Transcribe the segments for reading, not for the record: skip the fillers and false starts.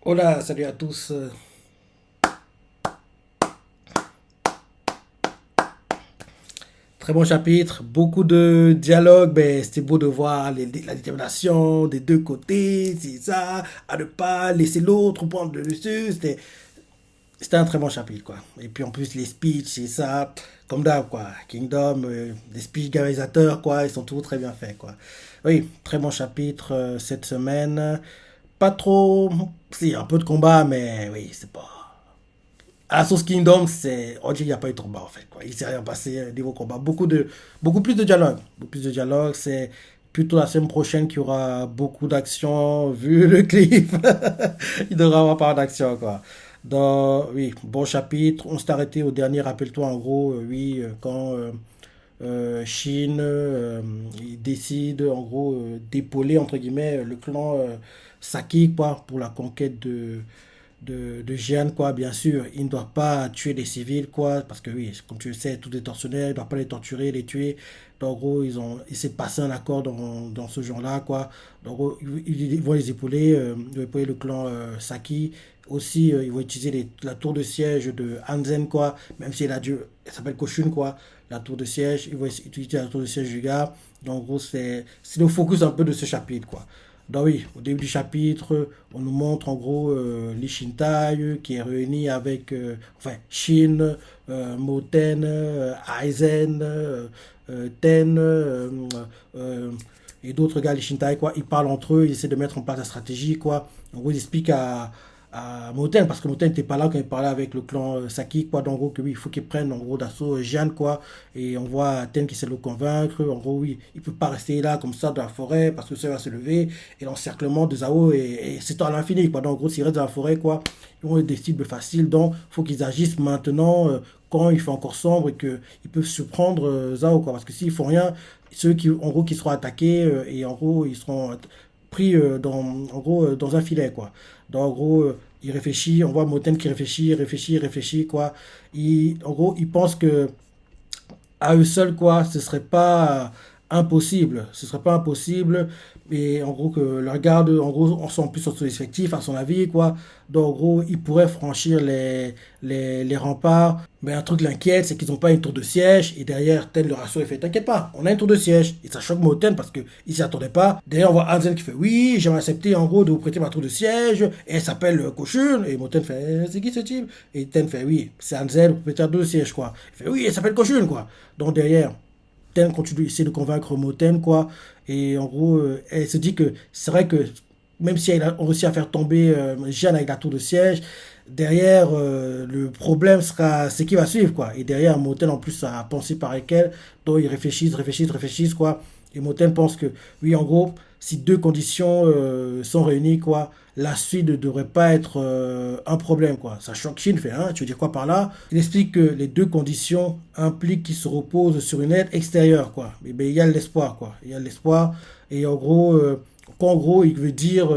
Hola, salut à tous. Très bon chapitre, beaucoup de dialogue. Ben, c'était beau de voir la détermination des deux côtés, c'est ça, à ne pas laisser l'autre prendre le dessus. C'était un très bon chapitre, quoi. Et puis en plus, les speeches, c'est ça, comme d'hab, quoi. Kingdom, les speeches des réalisateurs, quoi, ils sont tous très bien faits, quoi. Oui, très bon chapitre cette semaine. Pas trop. Si, un peu de combat, mais oui, c'est pas. À la sauce Kingdom, on dit qu'il n'y a pas eu de combat en fait, quoi. Il s'est rien passé niveau combat. Beaucoup plus de dialogue. Beaucoup plus de dialogue. C'est plutôt la semaine prochaine qu'il y aura beaucoup d'action. Vu le clip, il devrait y avoir pas d'action, quoi. Donc, oui, bon chapitre. On s'est arrêté au dernier, rappelle-toi, en gros, oui, quand Shin il décide, en gros, d'épauler, entre guillemets, le clan Saki, quoi, pour la conquête de Jeanne, quoi, bien sûr. Il ne doit pas tuer les civils, quoi, parce que oui, comme tu le sais, tout est tortionnaire, il ne doit pas les torturer, les tuer. Donc, en gros, ils s'est passé un accord dans ce genre-là, quoi. Donc, en gros, ils vont les épauler, ils vont épauler le clan Saki. Aussi, ils vont utiliser la tour de siège de Hanzen, quoi, même si elle s'appelle Koshun, quoi, la tour de siège. Ils vont utiliser la tour de siège du gars. Donc, en gros, c'est le focus un peu de ce chapitre, quoi. Donc oui, au début du chapitre, on nous montre en gros Lee Shintai qui est réuni avec enfin Shin, Moten, Aizen, Ten euh, et d'autres gars, Lee Shintai quoi. Ils parlent entre eux, ils essaient de mettre en place la stratégie quoi. En gros, ils expliquent à Moten parce que Moten n'était pas là quand il parlait avec le clan Saki quoi. Donc en gros que oui, il faut qu'ils prennent en gros d'assaut Jeanne quoi. Et on voit Ten qui essaie de le convaincre. En gros oui, il peut pas rester là comme ça dans la forêt parce que ça va se lever et l'encerclement de Zao c'est à l'infini quoi. Donc en gros s'ils restent dans la forêt quoi, ils ont des cibles faciles donc il faut qu'ils agissent maintenant quand il fait encore sombre et qu'ils peuvent surprendre Zao quoi parce que s'ils font rien, ceux qui en gros qui seront attaqués et en gros ils seront pris en gros dans un filet quoi. Donc en gros il réfléchit, on voit Moten qui réfléchit quoi. En gros il pense que à eux seuls, quoi, ce serait pas impossible. Ce serait pas impossible. Et en gros, que leur garde, en gros, on sent plus sur son effectif, à son avis, quoi. Donc, en gros, ils pourraient franchir les remparts. Mais un truc l'inquiète, c'est qu'ils n'ont pas une tour de siège. Et derrière, Ten le rassure, il fait t'inquiète pas, on a une tour de siège. Et ça choque Moten parce qu'il ne s'y attendait pas. D'ailleurs, on voit Hansen qui fait oui, j'aimerais accepter en gros de vous prêter ma tour de siège. Et elle s'appelle Koshun. Et Moten fait c'est qui ce type? Et Ten fait oui, c'est Hansen, propriétaire de siège, quoi. Il fait oui, elle s'appelle Koshun, quoi. Donc derrière, Ten continue d'essayer de convaincre Moten, quoi. Et en gros, elle se dit que c'est vrai que même si elle a réussi à faire tomber Jeanne avec la tour de siège, derrière, le problème sera ce qui va suivre, quoi. Et derrière, Moten, en plus, a pensé pareil qu'elle. Donc, ils réfléchissent, quoi. Et Moten pense que, oui, en gros, si deux conditions sont réunies, quoi, la suite ne devrait pas être un problème, quoi. Ça choque Shin, fait, hein, tu veux dire quoi par là? Il explique que les deux conditions impliquent qu'il se repose sur une aide extérieure, quoi. Mais ben, il y a l'espoir, quoi. Il y a l'espoir. Et en gros, il veut dire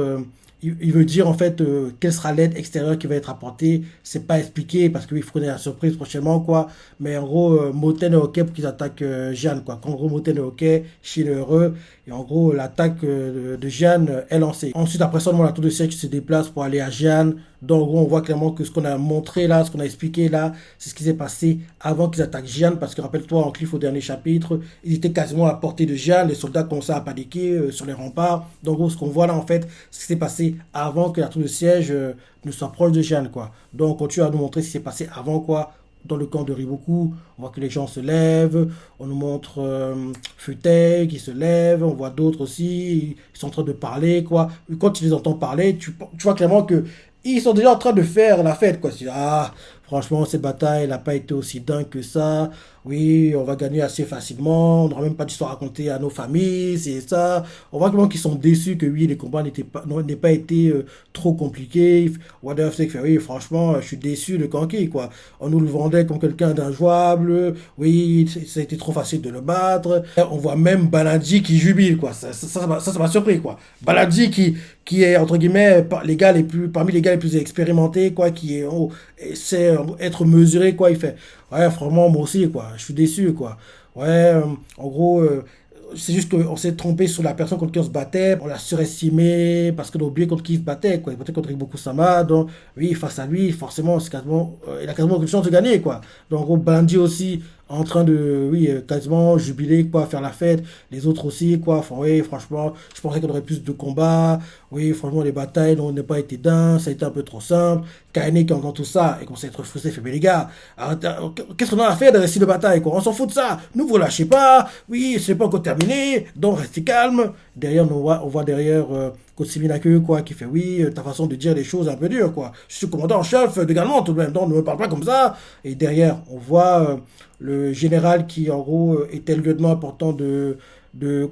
en fait quelle sera l'aide extérieure qui va être apportée. C'est pas expliqué parce qu'il faut connaître la surprise prochainement quoi. Mais en gros, Moten est ok pour qu'ils attaquent Jeanne quoi. Qu'en gros, Moten est ok, Shin est heureux. Et en gros, l'attaque de Jeanne est lancée. Ensuite, après ça, la tour de siège se déplace pour aller à Jeanne. Donc, en gros, on voit clairement que ce qu'on a montré là, ce qu'on a expliqué là, c'est ce qui s'est passé avant qu'ils attaquent Jeanne. Parce que rappelle-toi, en cliff au dernier chapitre, ils étaient quasiment à portée de Jeanne. Les soldats commençaient à paniquer sur les remparts. Donc, en gros, ce qu'on voit là, en fait, c'est ce qui s'est passé avant que la tour de siège ne soit proche de Jeanne, quoi. Donc, on continue à nous montrer ce qui s'est passé avant, quoi. Dans le camp de Riboku, on voit que les gens se lèvent, on nous montre Futei qui se lève, on voit d'autres aussi, ils sont en train de parler, quoi. Quand tu les entends parler, tu vois clairement que ils sont déjà en train de faire la fête, quoi. Ah, franchement, cette bataille n'a pas été aussi dingue que ça. Oui, on va gagner assez facilement, on n'aura même pas d'histoire à raconter à nos familles, c'est ça. On voit clairement qu'ils sont déçus que oui, les combats n'aient pas été trop compliqués. Whatever, c'est que oui, franchement, je suis déçu de Kanki, quoi. On nous le vendait comme quelqu'un d'injouable. Oui, ça a été trop facile de le battre. On voit même Baladji qui jubile, quoi. Ça m'a surpris, quoi. Baladji qui est, entre guillemets, parmi les gars les plus expérimentés, quoi, sait être mesuré, quoi. Il fait, ouais, franchement, moi aussi, quoi. Je suis déçu, quoi. Ouais, en gros, c'est juste qu'on s'est trompé sur la personne contre qui on se battait, on l'a surestimé parce qu'on a oublié contre qui il se battait, quoi. Il se battait contre Iboku Sama, donc oui, face à lui, forcément, il a quasiment aucune chance de gagner, quoi. Donc, en gros, Bandy aussi en train de, oui, quasiment jubiler, quoi, faire la fête, les autres aussi, quoi. Enfin, oui, franchement, je pensais qu'on aurait plus de combats, oui, franchement, les batailles n'ont pas été dingues, ça a été un peu trop simple. Kaine qui entend tout ça et qu'on s'est être frustré, fait, mais les gars, qu'est-ce qu'on a à faire de récit de bataille, quoi? On s'en fout de ça, nous vous lâchez pas, oui, c'est pas encore terminé, donc restez calme. Derrière, on voit derrière Kotsiminake, quoi, qui fait, oui, ta façon de dire les choses est un peu dure, quoi. Je suis commandant en chef également, tout de même, donc ne me parle pas comme ça. Et derrière, on voit le général qui, en gros, était le lieutenant important de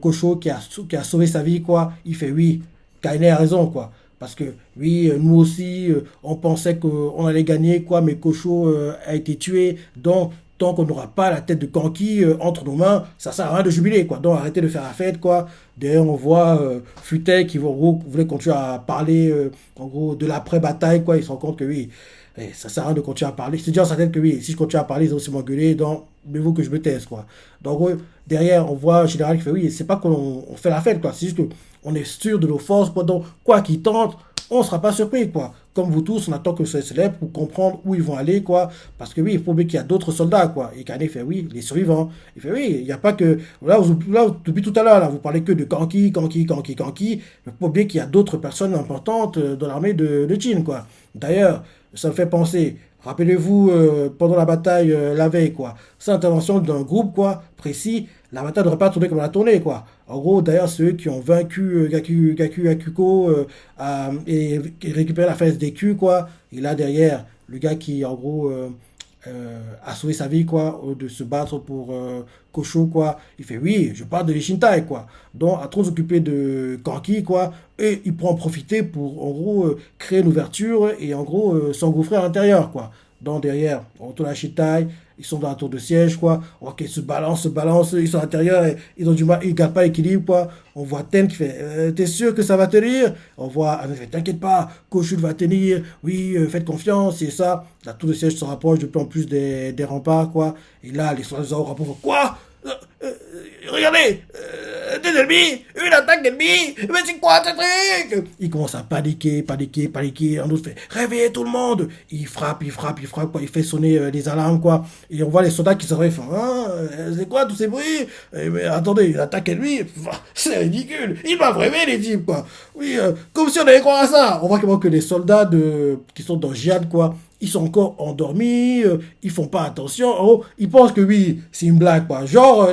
Kosho qui a sauvé sa vie, quoi. Il fait, oui, Kaine a raison, quoi. Parce que, oui, nous aussi, on pensait qu'on allait gagner, quoi, mais Kosho a été tué. Donc, tant qu'on n'aura pas la tête de Kanki entre nos mains, ça sert à rien de jubiler, quoi. Donc, arrêtez de faire la fête, quoi. D'ailleurs, on voit Futei qui, en gros, voulait continuer à parler, en gros, de l'après-bataille, quoi. Il se rend compte que, oui, ça sert à rien de continuer à parler. Il se dit dans sa tête que, oui, si je continue à parler, ils vont aussi m'engueuler. Donc, mieux vaut que je me taise, quoi. Donc, en gros, derrière, on voit le général qui fait, oui, c'est pas qu'on fait la fête, quoi. C'est juste que on est sûr de nos forces, quoi. Donc, quoi qu'il tente, on ne sera pas surpris, quoi. Comme vous tous, on attend que ce soit célèbre pour comprendre où ils vont aller, quoi. Parce que oui, il faut bien qu'il y a d'autres soldats, quoi. Et Kane fait oui, les survivants. Il fait oui, il n'y a pas que. Là, depuis tout à l'heure, là, vous parlez que de Kanki. Il faut bien qu'il y a d'autres personnes importantes dans l'armée de Jin, quoi. D'ailleurs, ça me fait penser. Rappelez-vous, pendant la bataille la veille, quoi. C'est l'intervention d'un groupe, quoi, précis. La bataille n'aurait pas tourné comme elle a tourné, quoi. En gros, d'ailleurs, ceux qui ont vaincu Gaku Akuko et récupéré la fesse des Q, quoi. Et là, derrière, le gars qui, en gros, a sauvé sa vie, quoi, de se battre pour Kosho, quoi. Il fait, oui, je parle de l'Ishintai, quoi. Donc, à trop s'occuper de Kanki, quoi. Et il prend en profiter pour, en gros, créer une ouverture et, en gros, s'engouffrer à l'intérieur, quoi. Donc, derrière, on retourne à Shintai. Ils sont dans la tour de siège, quoi. On voit qu'ils se balancent, ils sont à l'intérieur, et ils ont du mal, ils gardent pas l'équilibre, quoi. On voit Ten qui fait, t'es sûr que ça va tenir? On voit, Anne fait, t'inquiète pas, Koshul va tenir, oui, faites confiance, et ça. La tour de siège se rapproche de plus en plus des remparts, quoi. Et là, les soldats rapprochent, quoi? Euh, Regardez, des ennemis, une attaque d'ennemis, mais c'est quoi ce truc? Il commence à paniquer. Un autre fait réveillez tout le monde. Il frappe, quoi. Il fait sonner les alarmes, quoi. Et on voit les soldats qui se réveillent. Ah, c'est quoi tous ces bruits? Mais attendez, une attaque ennemie, c'est ridicule. Ils doivent rêver les types, quoi. Oui, comme si on allait croire à ça. On voit que les soldats qui sont dans Jihad, quoi. Ils sont encore endormis, ils font pas attention. Oh, ils pensent que oui, c'est une blague, quoi. Genre,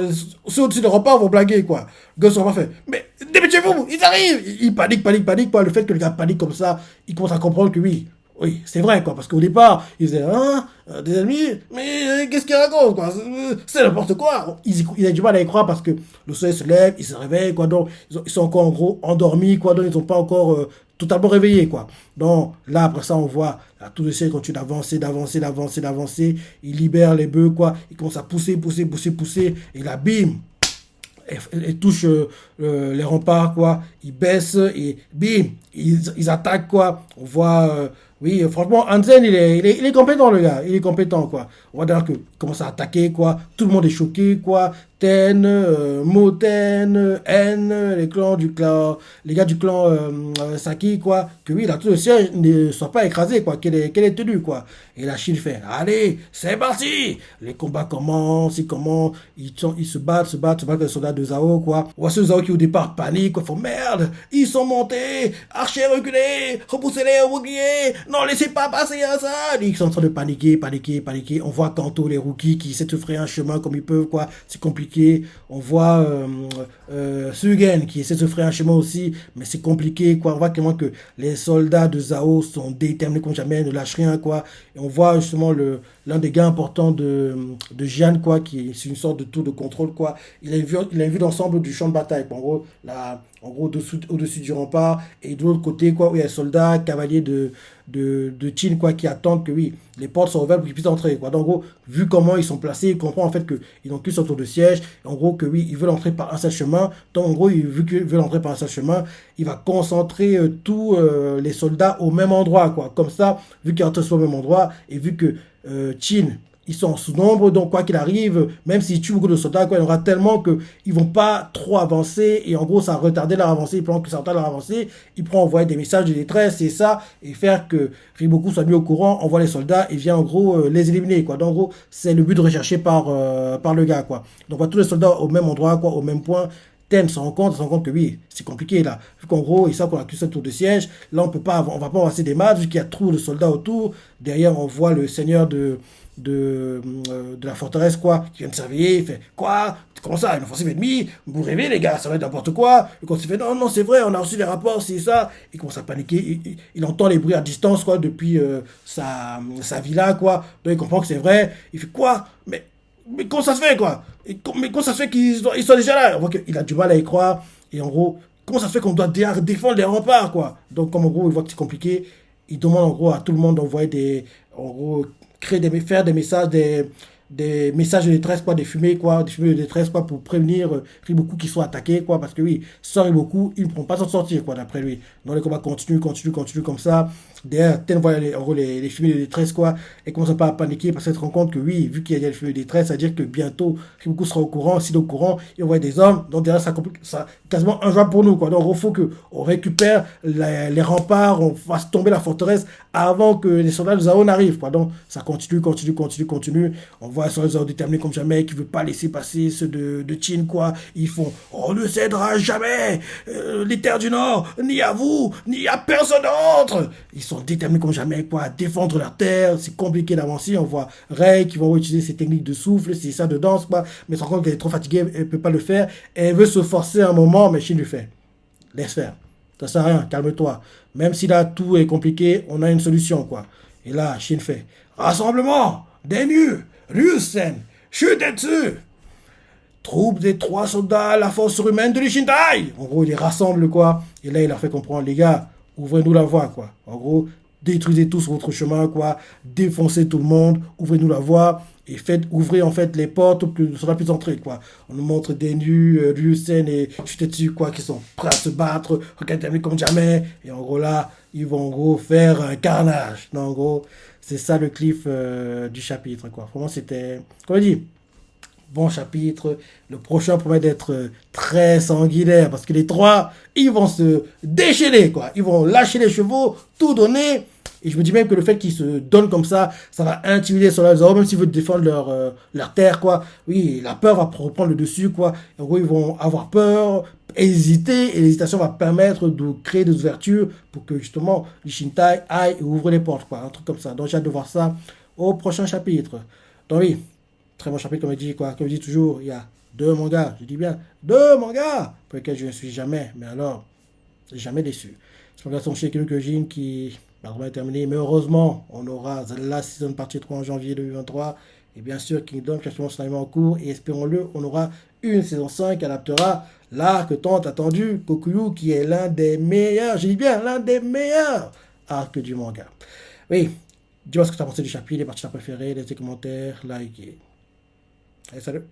ceux au-dessus de repas vont blaguer, quoi. Le gars sont pas fait. Mais dépêchez-vous, ils arrivent. Ils paniquent, quoi. Le fait que le gars panique comme ça, ils commencent à comprendre que oui, c'est vrai, quoi. Parce qu'au départ, ils disaient, hein, des ennemis, mais qu'est-ce qu'ils racontent, quoi? C'est n'importe quoi. Ils ont du mal à y croire parce que le soleil se lève, ils se réveillent, quoi. Donc, ils sont encore, en gros, endormis, quoi. Donc, ils sont pas encore totalement réveillés, quoi. Donc, là, après ça, on voit la tour de ciel continue d'avancer. Il libère les bœufs, quoi. Il commence à pousser. Et là, bim, elle touche les remparts, quoi. Ils baissent et bim, ils attaquent, quoi. On voit, oui, franchement, Hansen, il est compétent, le gars. Il est compétent, quoi. On voit d'ailleurs qu'il commence à attaquer, quoi. Tout le monde est choqué, quoi. Ten, Moten, N, les gars du clan Saki, quoi. Que oui, la tour de siège ne soit pas écrasée, quoi. Qu'elle est tenue, quoi. Et la Chine fait, allez, c'est parti. Les combats commencent, ils se battent avec les soldats de Zao, quoi. On voit ceux de Zao qui au départ paniquent, quoi. Ils font merde, ils sont montés, archers reculés, repoussez-les au bouclier, non, laissez pas passer à ça. Ils sont en train de paniquer. On voit Kanto, les rookies, qui essaient de frayer un chemin comme ils peuvent, quoi. C'est compliqué. On voit Sugen qui essaie de se frayer un chemin aussi, mais c'est compliqué, quoi. On voit clairement que les soldats de Zao sont déterminés comme jamais, ne lâchent rien, quoi. Et on voit justement l'un des gars importants de Jian, quoi, qui est une sorte de tour de contrôle, quoi. Il a vu l'ensemble du champ de bataille, quoi. En gros, au-dessus du rempart, et de l'autre côté, quoi, où il y a les soldats, cavaliers de Chin, quoi, qui attendent que oui, les portes sont ouvertes pour qu'ils puissent entrer, quoi. Donc, en gros, vu comment ils sont placés, il comprend en fait qu'ils n'ont qu'une sorte de siège, en gros, que oui, ils veulent entrer par un seul chemin. Donc, en gros, vu qu'ils veulent entrer par un seul chemin, il va concentrer tous les soldats au même endroit, quoi. Comme ça, vu qu'ils entrent au même endroit, et vu que Chin ils sont en sous-nombre, donc quoi qu'il arrive, même s'ils tuent beaucoup de soldats, quoi, il y en aura tellement qu'ils ne vont pas trop avancer, et en gros, ça va retarder leur avancée, pendant que ça retarde leur avancée, ils pourront envoyer des messages de détresse, et ça, et faire que Riboku soit mis au courant, envoie les soldats, et vient en gros les éliminer, quoi. Donc en gros, c'est le but recherché par le gars, quoi. Donc on voit tous les soldats au même endroit, quoi, au même point, Ten se rend compte que oui, c'est compliqué là. Vu qu'en gros, ils savent qu'on a qu'une seule tour de siège. Là, on va pas avancer des matchs, vu qu'il y a trop de soldats autour. Derrière, on voit le seigneur de la forteresse, quoi, qui vient de s'éveiller. Il fait quoi? Comment ça? Une offensive ennemie? Vous rêvez, les gars, ça va être n'importe quoi. Et quand il fait non, non, c'est vrai, on a reçu des rapports, c'est ça. Il commence à paniquer. Il entend les bruits à distance, quoi, depuis sa villa, quoi. Donc il comprend que c'est vrai. Il fait quoi? Mais comment ça se fait, quoi? Mais comment ça se fait qu'ils soient déjà là? On voit qu'il a du mal à y croire. Et en gros, comment ça se fait qu'on doit défendre les remparts, quoi? Donc, comme en gros, il voit que c'est compliqué, il demande en gros à tout le monde d'envoyer en gros, faire des messages de détresse, quoi, des fumées de détresse, quoi, pour prévenir Riboku qui soit attaqué, quoi, parce que oui, sans Riboku, ils ne pourront pas s'en sortir, quoi, d'après lui. Donc les combats continuent comme ça. Derrière, Ten voit en gros, les fumées de détresse, quoi, et commence pas à paniquer parce qu'elle se rend compte que oui, vu qu'il y a les fumées de détresse, ça veut dire que bientôt, Riboku sera au courant, s'il est au courant, il envoie des hommes, donc derrière, ça complique, ça, quasiment injouable pour nous, quoi. Donc, il faut qu'on récupère les remparts, on fasse tomber la forteresse avant que les soldats de Zao n'arrivent, quoi. Donc, ça continue. On voit les soldats de Zao déterminés comme jamais, qui ne veulent pas laisser passer ceux de Chin, quoi. Ils font, on ne cédera jamais, les terres du Nord, ni à vous, ni à personne d'autre. Ils sont déterminés comme jamais, quoi, à défendre leur terre. C'est compliqué d'avancer. On voit Rei qui va utiliser ses techniques de souffle, c'est ça de danse, quoi. Mais sans compte qu'elle est trop fatiguée, elle ne peut pas le faire. Elle veut se forcer un moment, mais Shin lui fait. Laisse faire. Ça sert à rien, calme-toi. Même si là tout est compliqué, on a une solution, quoi. Et là, Shin fait. Rassemblement, Denyu, Ryusen, Shutetsu, troupe des 3 soldats, la force surhumaine de l'Ishintai. En gros, il les rassemble, quoi. Et là, il leur fait comprendre, les gars, ouvrez-nous la voie, quoi. En gros, détruisez tous votre chemin, quoi. Défoncez tout le monde, ouvrez-nous la voie. Et ouvrez en fait les portes pour que ça puisse entrer, quoi. On nous montre des nus, Ryusen et Shutetsu, quoi, qui sont prêts à se battre, regardez comme jamais. Et en gros, là, ils vont en gros faire un carnage. Non, en gros, c'est ça le cliff du chapitre, quoi. Vraiment, c'était, comme on dit, bon chapitre. Le prochain promet d'être très sanguinaire parce que les trois, ils vont se déchaîner, quoi. Ils vont lâcher les chevaux, tout donner. Et je me dis même que le fait qu'ils se donnent comme ça va intimider sur les même s'ils veulent défendre leur terre, quoi. Oui, la peur va reprendre le dessus, quoi. Et en gros, ils vont avoir peur, hésiter, et l'hésitation va permettre de créer des ouvertures pour que justement les Shintai aillent et ouvrent les portes, quoi. Un truc comme ça. Donc j'ai hâte de voir ça au prochain chapitre. Donc oui, très bon chapitre, comme je dis, quoi. Comme je dis toujours, il y a 2 mangas, je dis bien 2 mangas, pour lesquels je ne suis jamais, mais alors, jamais déçu. Ce manga sont chez Kyojin qui est terminé, mais heureusement, on aura la saison partie 3 en janvier 2023, et bien sûr Kingdom qui est en cours, et espérons-le, on aura une saison 5 qui adaptera l'arc tant attendu, Kokuyu, qui est l'un des meilleurs, je dis bien l'un des meilleurs arcs du manga. Oui, dis-moi ce que tu as pensé du chapitre, les parties préférées, laissez des commentaires, likez. Allez, salut!